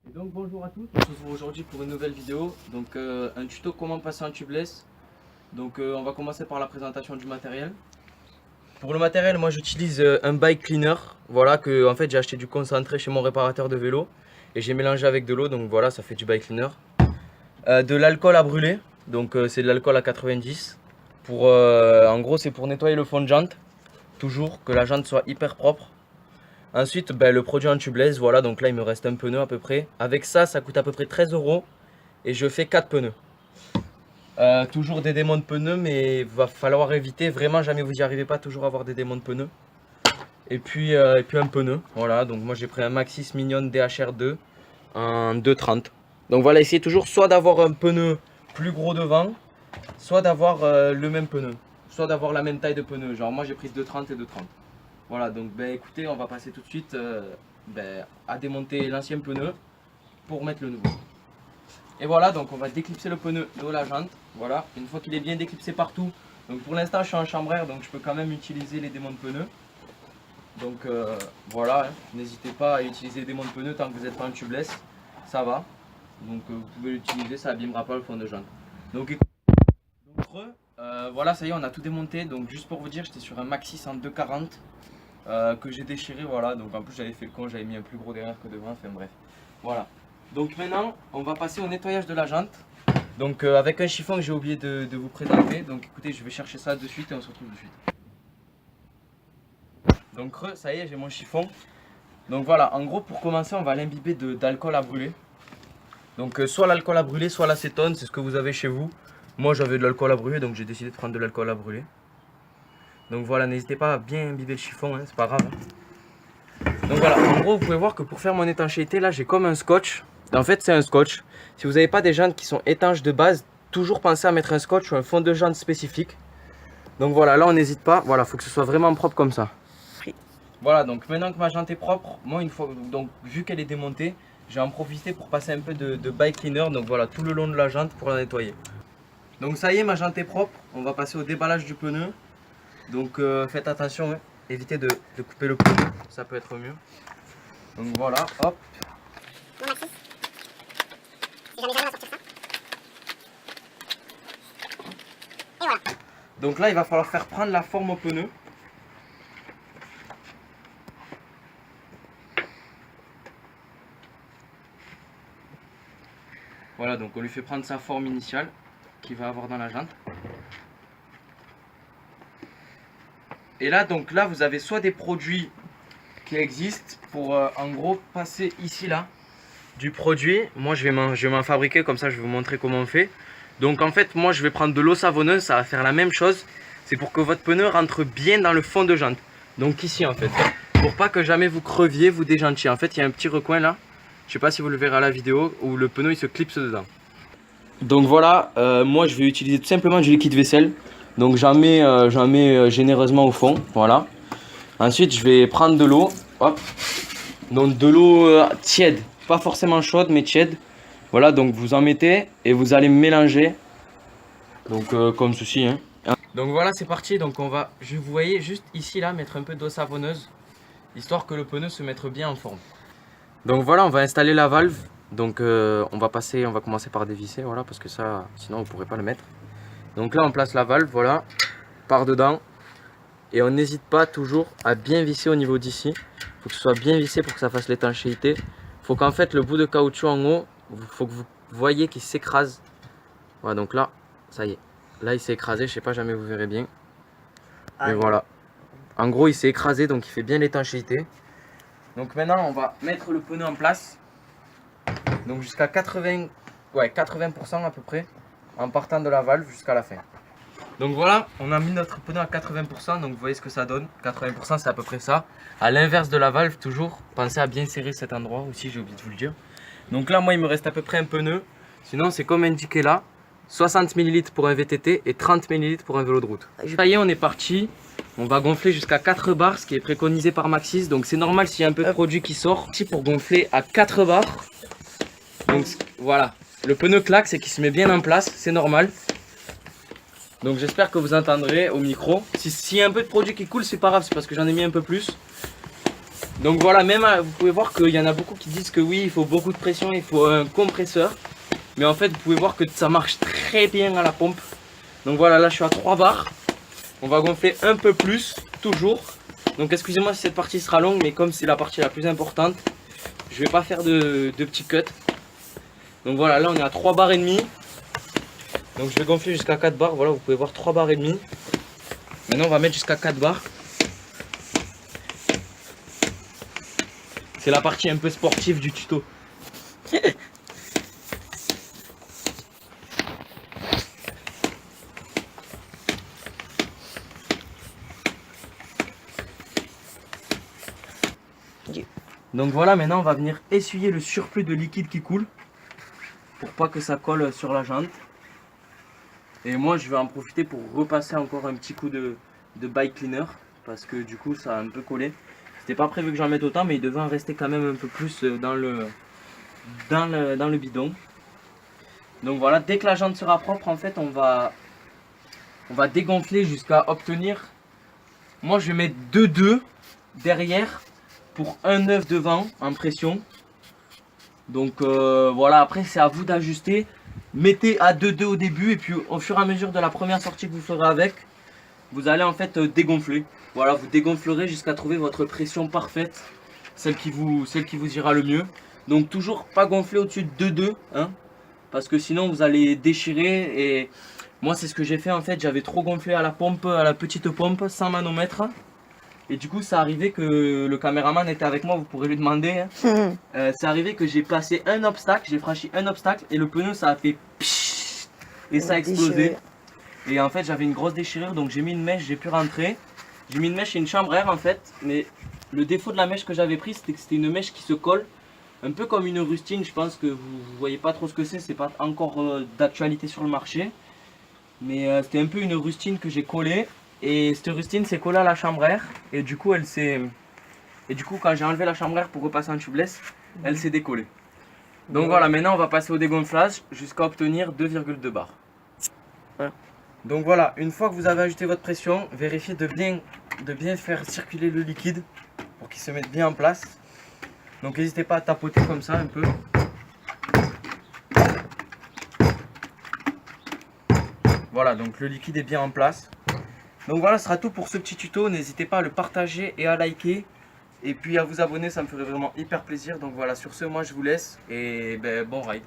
Et donc bonjour à tous, on se retrouve aujourd'hui pour une nouvelle vidéo. Donc un tuto comment passer en tubeless. Donc on va commencer par la présentation du matériel. Pour le matériel, moi j'utilise un bike cleaner. Voilà que en fait j'ai acheté du concentré chez mon réparateur de vélo et j'ai mélangé avec de l'eau, donc voilà, ça fait du bike cleaner. De l'alcool à brûler, donc c'est de l'alcool à 90. En gros c'est pour nettoyer le fond de jante, toujours que la jante soit hyper propre. Ensuite, le produit en tubeless, voilà, donc là il me reste un pneu à peu près. Avec ça, ça coûte à peu près 13 € et je fais 4 pneus. Toujours des démons de pneus, mais il va falloir éviter, vraiment jamais vous y arrivez pas, toujours avoir des démons de pneus. Et puis un pneu, voilà, donc moi j'ai pris un Maxxis Minion DHR2 en 2,30. Donc voilà, essayez toujours soit d'avoir un pneu plus gros devant, soit d'avoir le même pneu, soit d'avoir la même taille de pneu. Genre moi j'ai pris 2,30 et 2,30. Voilà, donc écoutez, on va passer tout de suite à démonter l'ancien pneu pour mettre le nouveau. Et voilà, donc on va déclipser le pneu de la jante. Voilà, une fois qu'il est bien déclipsé partout. Donc pour l'instant, je suis en chambre air, donc je peux quand même utiliser les démonts de pneus. Donc voilà, hein, n'hésitez pas à utiliser les démonts de pneus tant que vous n'êtes pas en tubeless. Ça va. Donc vous pouvez l'utiliser, ça n'abîmera pas le fond de jante. Donc voilà, ça y est, on a tout démonté. Donc juste pour vous dire, j'étais sur un Maxxis en 2,40. Que j'ai déchiré, voilà, donc en plus j'avais fait le con, j'avais mis un plus gros derrière que devant, enfin bref, voilà. Donc maintenant on va passer au nettoyage de la jante, donc avec un chiffon que j'ai oublié de vous présenter, donc écoutez, je vais chercher ça de suite et on se retrouve de suite. Donc ça y est, j'ai mon chiffon. Donc voilà, en gros pour commencer on va l'imbiber d'alcool à brûler. Donc soit l'alcool à brûler, soit l'acétone, c'est ce que vous avez chez vous. Moi j'avais de l'alcool à brûler, donc j'ai décidé de prendre de l'alcool à brûler. Donc voilà, n'hésitez pas à bien imbiber le chiffon, hein, c'est pas grave. Donc voilà, en gros vous pouvez voir que pour faire mon étanchéité, là j'ai comme un scotch. En fait c'est un scotch. Si vous n'avez pas des jantes qui sont étanches de base, toujours pensez à mettre un scotch ou un fond de jante spécifique. Donc voilà, là on n'hésite pas, voilà, faut que ce soit vraiment propre comme ça. Voilà, donc maintenant que ma jante est propre, moi une fois, donc vu qu'elle est démontée, j'ai en profité pour passer un peu de bike cleaner, donc voilà, tout le long de la jante pour la nettoyer. Donc ça y est, ma jante est propre, on va passer au déballage du pneu. Donc faites attention, hein. Évitez de couper le pneu, ça peut être mieux. Donc voilà, hop. Bon Maxxis, si jamais à sortir ça. Et voilà. Donc là il va falloir faire prendre la forme au pneu. Voilà, donc on lui fait prendre sa forme initiale qu'il va avoir dans la jante. Et là, donc là, vous avez soit des produits qui existent pour en gros passer ici là du produit. Moi, je vais m'en fabriquer, comme ça, je vais vous montrer comment on fait. Donc en fait, moi, je vais prendre de l'eau savonneuse, ça va faire la même chose. C'est pour que votre pneu rentre bien dans le fond de jante. Donc ici, en fait, pour pas que jamais vous creviez, vous déjantiez. En fait, il y a un petit recoin là. Je sais pas si vous le verrez à la vidéo où le pneu il se clipse dedans. Donc voilà, moi, je vais utiliser tout simplement du liquide vaisselle. Donc j'en mets généreusement au fond, voilà. Ensuite je vais prendre de l'eau, hop. Donc de l'eau tiède, pas forcément chaude mais tiède. Voilà, donc vous en mettez et vous allez mélanger. Donc comme ceci, hein. Donc voilà, c'est parti. Donc on va, vous voyez juste ici là, mettre un peu d'eau savonneuse, histoire que le pneu se mette bien en forme. Donc voilà, on va installer la valve. Donc on va commencer par dévisser, voilà, parce que ça, sinon vous pourrez pas le mettre. Donc là on place la valve, voilà, par dedans. Et on n'hésite pas toujours à bien visser au niveau d'ici. Il faut que ce soit bien vissé pour que ça fasse l'étanchéité. Il faut qu'en fait le bout de caoutchouc en haut, il faut que vous voyez qu'il s'écrase. Voilà, donc là, ça y est. Là il s'est écrasé, je sais pas, jamais vous verrez bien. Mais voilà. En gros il s'est écrasé, donc il fait bien l'étanchéité. Donc maintenant on va mettre le pneu en place. Donc jusqu'à 80% à peu près. En partant de la valve jusqu'à la fin. Donc voilà, on a mis notre pneu à 80%, donc vous voyez ce que ça donne. 80% c'est à peu près ça. À l'inverse de la valve toujours, pensez à bien serrer cet endroit aussi, j'ai oublié de vous le dire. Donc là moi il me reste à peu près un pneu. Sinon c'est comme indiqué là, 60 ml pour un VTT et 30 ml pour un vélo de route. Ça y est, on est parti. On va gonfler jusqu'à 4 bars, ce qui est préconisé par Maxxis. Donc c'est normal s'il y a un peu de produit qui sort. Pour gonfler à 4 bars. Donc voilà, le pneu claque, c'est qu'il se met bien en place, c'est normal. Donc j'espère que vous entendrez au micro. S'il y a un peu de produit qui coule, c'est pas grave, c'est parce que j'en ai mis un peu plus. Donc voilà, même vous pouvez voir qu'il y en a beaucoup qui disent que oui, il faut beaucoup de pression, il faut un compresseur. Mais en fait, vous pouvez voir que ça marche très bien à la pompe. Donc voilà, là je suis à 3 bars. On va gonfler un peu plus, toujours. Donc excusez-moi si cette partie sera longue, mais comme c'est la partie la plus importante, je vais pas faire de petits cuts. Donc voilà, là on est à 3 bars et demi. Donc je vais gonfler jusqu'à 4 bars. Voilà, vous pouvez voir 3 bars et demi. Maintenant on va mettre jusqu'à 4 bars. C'est la partie un peu sportive du tuto. Donc voilà, maintenant on va venir essuyer le surplus de liquide qui coule pour pas que ça colle sur la jante. Et moi je vais en profiter pour repasser encore un petit coup de bike cleaner parce que du coup ça a un peu collé. C'était pas prévu que j'en mette autant, mais il devait en rester quand même un peu plus dans le bidon. Donc voilà, dès que la jante sera propre, en fait on va dégonfler jusqu'à obtenir, moi je vais mettre 2,2 derrière pour 1,9 devant en pression. Donc voilà, après c'est à vous d'ajuster. Mettez à 2,2 au début et puis au fur et à mesure de la première sortie que vous ferez avec, vous allez en fait dégonfler. Voilà, vous dégonflerez jusqu'à trouver votre pression parfaite, celle qui vous ira le mieux. Donc toujours pas gonfler au-dessus de 2,2, hein, parce que sinon vous allez déchirer. Et moi c'est ce que j'ai fait en fait, j'avais trop gonflé à la pompe, à la petite pompe, sans manomètre. Et du coup, ça arrivait que le caméraman était avec moi, vous pourrez lui demander. Hein. C'est arrivé que j'ai passé un obstacle, j'ai franchi un obstacle et le pneu ça a fait pshhh, et ça a explosé. Et en fait, j'avais une grosse déchirure donc j'ai mis une mèche, j'ai pu rentrer. J'ai mis une mèche et une chambre à air en fait, mais le défaut de la mèche que j'avais prise c'était que c'était une mèche qui se colle, un peu comme une rustine. Je pense que vous voyez pas trop ce que c'est pas encore d'actualité sur le marché. Mais c'était un peu une rustine que j'ai collée. Et cette rustine s'est collée à la chambre à air et du coup quand j'ai enlevé la chambre à air pour repasser en tubeless, elle s'est décollée. Donc voilà, maintenant on va passer au dégonflage jusqu'à obtenir 2,2 bars. Ouais. Donc voilà, une fois que vous avez ajusté votre pression, vérifiez de bien faire circuler le liquide pour qu'il se mette bien en place. Donc n'hésitez pas à tapoter comme ça un peu. Voilà, donc le liquide est bien en place. Donc voilà, ce sera tout pour ce petit tuto. N'hésitez pas à le partager et à liker. Et puis à vous abonner, ça me ferait vraiment hyper plaisir. Donc voilà, sur ce, moi je vous laisse et bon ride.